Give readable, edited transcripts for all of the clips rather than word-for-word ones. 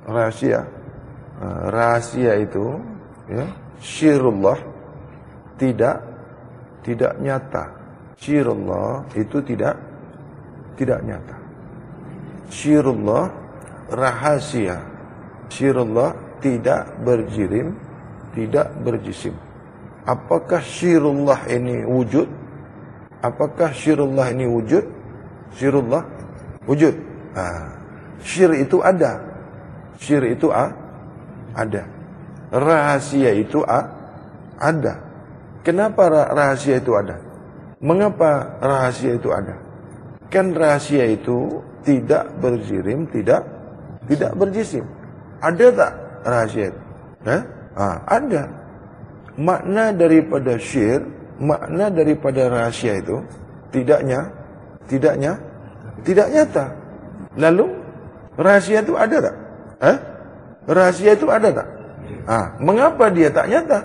rahasia. Rahasia itu, ya, syirullah tidak nyata. Syirullah itu tidak nyata. Syirullah rahasia. Syirullah tidak berjirim, tidak berjisim. Apakah syirullah ini wujud? Apakah syirullah ini wujud? Syirullah wujud. Syir itu ada. Syir itu ada. Rahasia itu ada. Kenapa rahasia itu ada? Mengapa rahasia itu ada? Kan rahasia itu tidak berjirim, tidak berjisim. Ada tak rahasia itu? Ada. Makna daripada syir, makna daripada rahasia itu tidak nyata. Lalu rahasia itu ada tak? Rahasia itu ada tak? Mengapa dia tak nyata?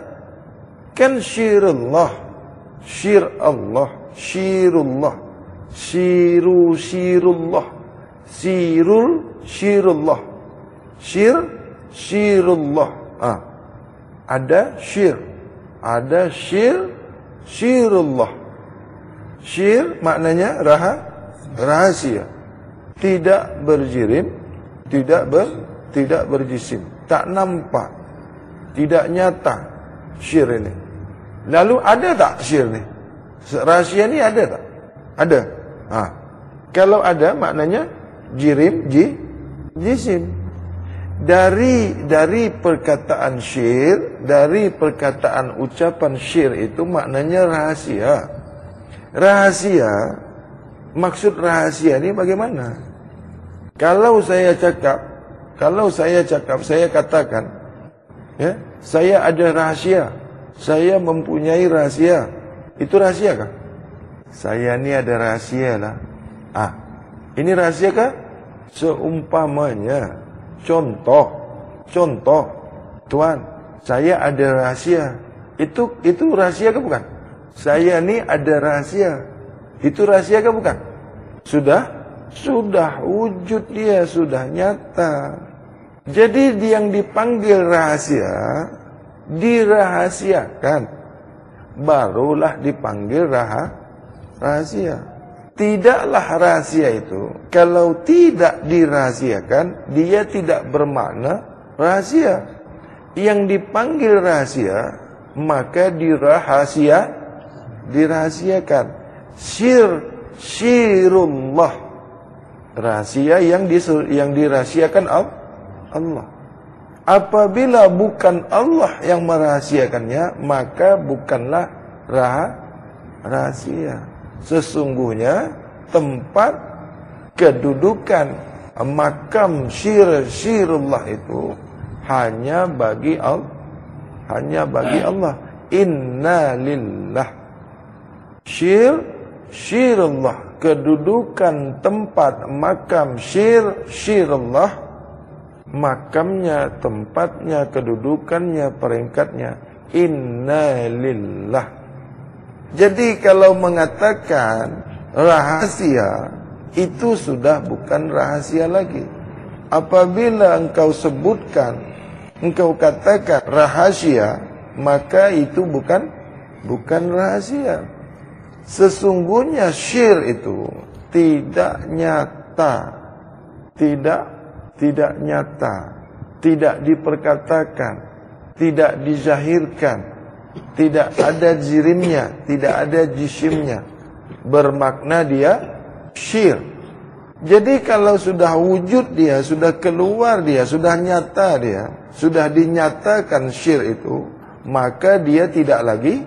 Kan syirullah, syir Allah, syirullah, syirullah, syirullah, syirullah. Ada syir, ada syirullah. Syir maknanya rahasia. Tidak berjirim, tidak berjisim, tak nampak, tidak nyata syir ini. Lalu ada tak syir ini? Rahasia ini ada tak? Ada. Kalau ada maknanya jirim, jisim. Dari perkataan syir, dari perkataan ucapan syir itu maknanya rahasia. Rahasia, maksud rahasia ini bagaimana? Kalau saya cakap, saya katakan, ya, saya ada rahasia, saya mempunyai rahasia. Itu rahasia kah? Saya ni ada rahasia lah. Ini rahasia kah? Seumpamanya, contoh, Tuan, saya ada rahasia. Itu rahasia kah bukan? Saya ni ada rahasia. Itu rahasia kah bukan? Sudah wujud dia, sudah nyata. Jadi yang dipanggil rahasia, dirahasiakan, barulah dipanggil rahasia. Tidaklah rahasia itu, kalau tidak dirahasiakan, dia tidak bermakna rahasia. Yang dipanggil rahasia, maka dirahasiakan. Syirullah, rahasia yang dirahasiakan Allah. Apabila bukan Allah yang merahasiakannya, maka bukanlah rahasia. Sesungguhnya tempat kedudukan makam syirullah itu hanya bagi Allah. Inna lillah. Syirullah, kedudukan tempat makam syirullah, makamnya, tempatnya, kedudukannya, peringkatnya, inna lillah. Jadi kalau mengatakan rahasia, itu sudah bukan rahasia lagi. Apabila engkau sebutkan, engkau katakan rahasia, maka itu bukan rahasia. Sesungguhnya syir itu tidak nyata, tidak nyata, tidak diperkatakan, tidak dizahirkan, tidak ada jirimnya, tidak ada jisimnya. Bermakna dia syir. Jadi kalau sudah wujud dia, sudah keluar dia, sudah nyata dia, sudah dinyatakan syir itu, maka dia tidak lagi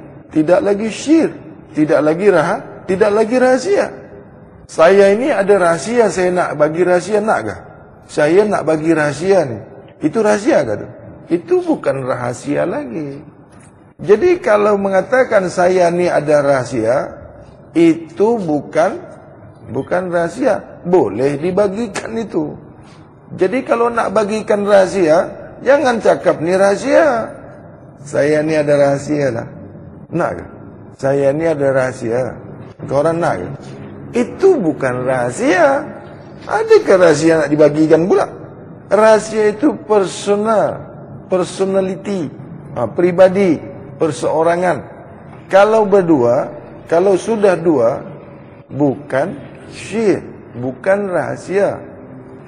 syir, tidak lagi rahasia. Saya ini ada rahasia, saya nak bagi rahasia, nakkah? Saya nak bagi rahasia nih. Itu rahasia kah? Itu bukan rahasia lagi. Jadi kalau mengatakan saya ni ada rahasia, itu bukan rahasia. Boleh dibagikan itu. Jadi kalau nak bagikan rahasia, jangan cakap ni rahasia. Saya ni ada rahasia lah. Nak ke? Saya ni ada rahasia. Korang nak ke? Itu bukan rahasia. Adakah rahasia nak dibagikan pula? Rahasia itu personal, personality, pribadi, perseorangan. Kalau berdua, kalau sudah dua, bukan syir, bukan rahasia.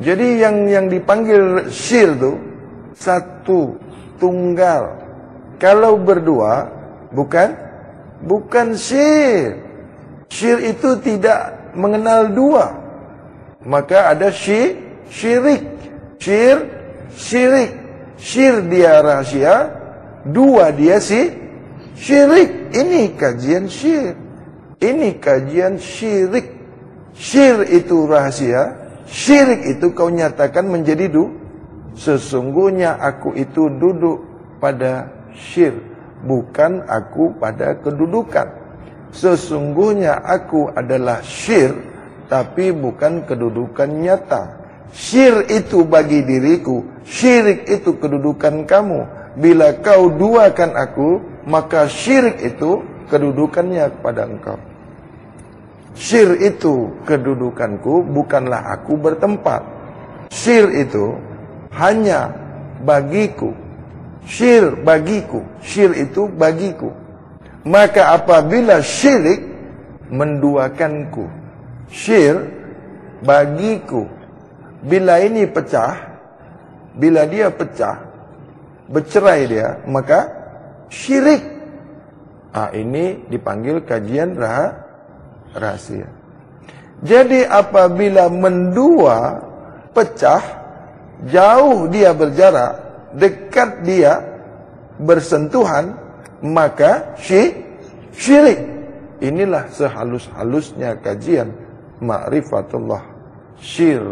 Jadi yang dipanggil syir itu satu, tunggal. Kalau berdua, bukan syir. Syir itu tidak mengenal dua. Maka ada syirik. Syirik. Syir dia rahasia, dua dia syirik. Ini kajian syir. Ini kajian syirik. Syir itu rahasia, syirik itu kau nyatakan menjadi sesungguhnya aku itu duduk pada syir, bukan aku pada kedudukan. Sesungguhnya aku adalah syir, tapi bukan kedudukan nyata. Syir itu bagi diriku, syirik itu kedudukan kamu. Bila kau duakan aku, maka syirik itu kedudukannya kepada engkau. Syir itu kedudukanku, bukanlah aku bertempat. Syir itu hanya bagiku. Syir bagiku, syir itu bagiku. Maka apabila syirik menduakanku, syir bagiku. Bila ini pecah, bila dia pecah, bercerai dia, maka syirik. Ini dipanggil kajian rahasia. Jadi apabila mendua, pecah, jauh dia berjarak, dekat dia bersentuhan, maka syirik. Inilah sehalus-halusnya kajian ma'rifatullah. Syir,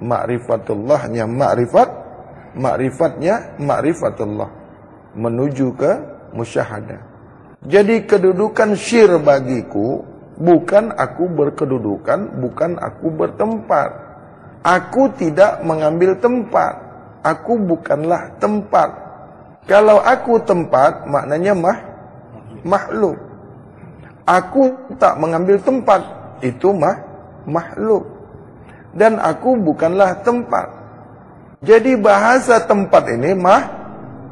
ma'rifatullahnya ma'rifat, ma'rifatnya ma'rifatullah, menuju ke musyahadah. Jadi kedudukan syir bagiku, bukan aku berkedudukan, bukan aku bertempat. Aku tidak mengambil tempat. Aku bukanlah tempat. Kalau aku tempat, maknanya makhluk. Aku tak mengambil tempat, itu makhluk. Dan aku bukanlah tempat. Jadi bahasa tempat ini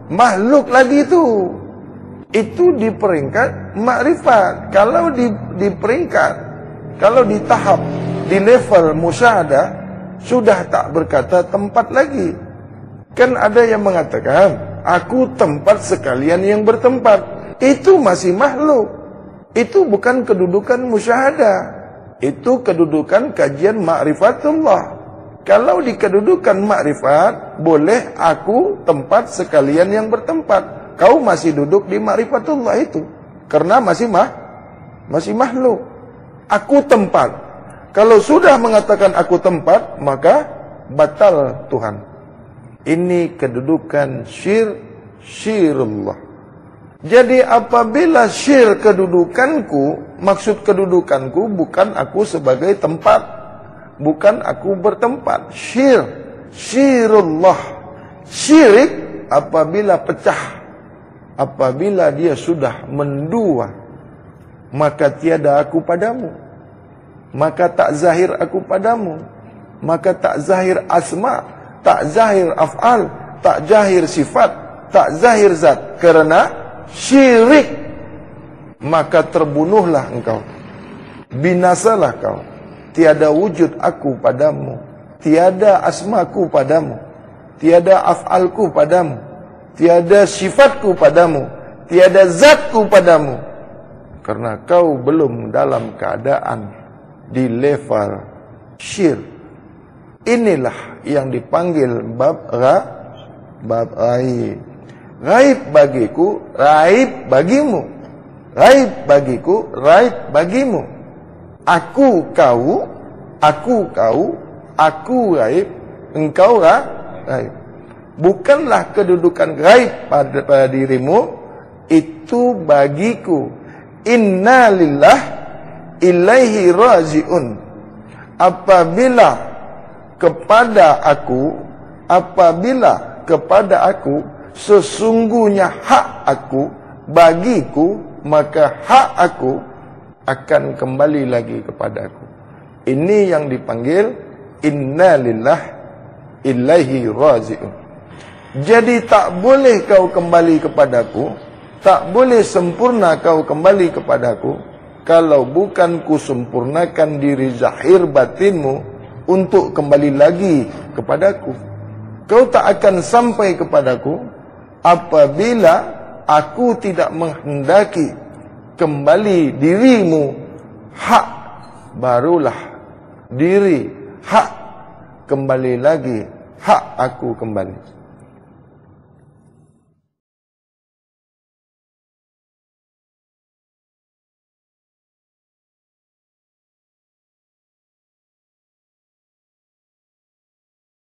makhluk lagi itu. Itu di peringkat makrifat. Kalau di peringkat, kalau di tahap, di level musyahadah, sudah tak berkata tempat lagi. Kan ada yang mengatakan, aku tempat sekalian yang bertempat. Itu masih makhluk. Itu bukan kedudukan musyahadah. Itu kedudukan kajian ma'rifatullah. Kalau di kedudukan ma'rifat, boleh aku tempat sekalian yang bertempat. Kau masih duduk di ma'rifatullah itu. Karena masih makhluk. Aku tempat. Kalau sudah mengatakan aku tempat, maka batal Tuhan. Ini kedudukan syirullah. Jadi apabila syir kedudukanku, maksud kedudukanku bukan aku sebagai tempat, bukan aku bertempat. Syirullah. Syirik apabila pecah, apabila dia sudah mendua, maka tiada aku padamu, maka tak zahir aku padamu, maka tak zahir asma, tak zahir af'al, tak zahir sifat, tak zahir zat. Karena syirik, maka terbunuhlah engkau, binasalah kau. Tiada wujud aku padamu, tiada asmaku padamu, tiada af'alku padamu, tiada sifatku padamu, tiada zatku padamu. Karena kau belum dalam keadaan di level syir. Inilah yang dipanggil bab ghaib. Ghaib bagiku, raib bagimu. Raib bagiku, raib bagimu. Aku kau, aku ghaib, engkau ghaib. Bukanlah kedudukan ghaib pada dirimu, itu bagiku. Inna lillah ilaihi raji'un. Apabila kepada aku sesungguhnya hak aku bagiku, maka hak aku akan kembali lagi kepada aku. Ini yang dipanggil inna lillah ilaihi raji'un. Jadi tak boleh kau kembali kepadaku, tak boleh sempurna kau kembali kepadaku, kalau bukan ku sempurnakan diri zahir batinmu untuk kembali lagi kepadaku. Kau tak akan sampai kepadaku apabila aku tidak menghendaki kembali dirimu hak, barulah diri hak kembali lagi, hak aku kembali.